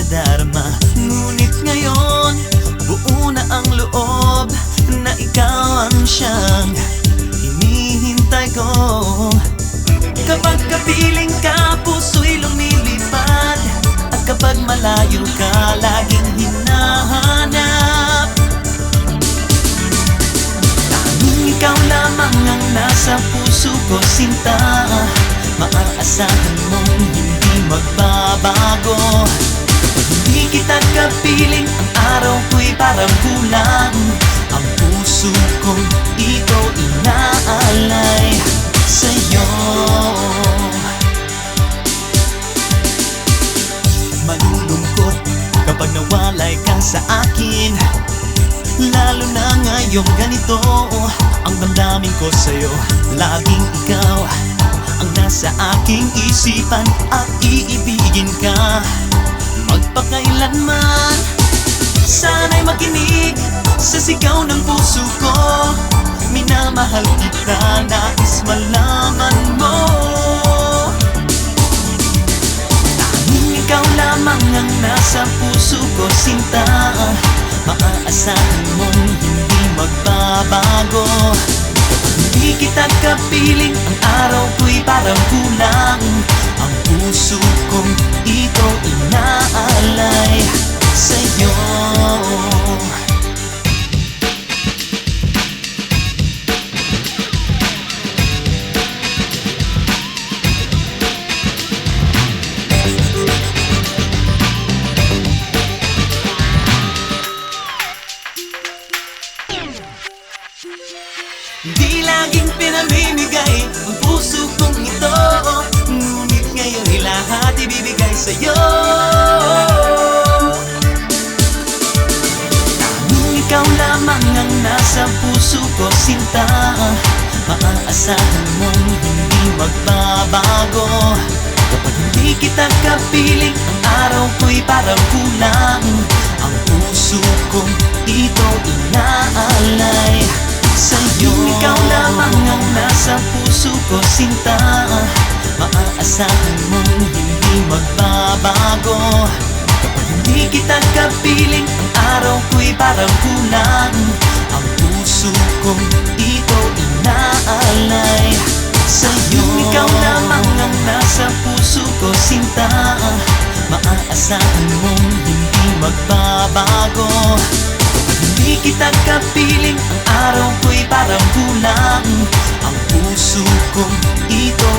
nadarama. Ngunit ngayon, buo na ang loob na ikaw ang siyang hinihintay ko. Kapag kapiling ka, puso'y lumilipad. At kapag malayo ka, laging hinahanap. Tanging ikaw lamang ang nasa puso ko, sinta. Maaasahan mong hindi magbabago. Kapag hindi kita kapiling, ang araw ko'y parang kulang. Ang puso kong ito inaalay sa'yo. Malulungkot kapag nawalay ka sa akin, lalo na ngayong ganito. Ang damdamin ko sa'yo, laging ikaw ang nasa aking isipan. At iibigin ka magpakailanman. Sana'y makinig sa sigaw ng puso ko. Minamahal kita, nais malaman mo. Tanging ikaw lamang ang nasa puso ko, sinta. Maaasahan mong hindi magbabago. Hindi kita kapiling, ang araw ko'y parang kulang. Ang puso kong ito inaalay sa'yo. Di laging pinamimigay ang puso kong ito, ngunit ngayon'y lahat ibibigay sa'yo. Tanging ikaw lamang ang nasa puso ko, sinta. Maaasahan mong hindi magbabago. Kapag hindi kita kapiling, ang araw ko'y parang kulang. Ang puso kong ito inaalay sa'yo. Ikaw lamang ang nasa puso ko, sinta. Maaasahan mong hindi magbabago. Kapag hindi kita kapiling, ang araw ko'y parang kulang. Ang puso kong ito inaalay sa'yo. Ikaw lamang ang nasa puso ko, sinta. Maaasahan mong hindi magbabago. Hindi kita kapiling, ang araw ko'y parang kulang. Ang puso kong ito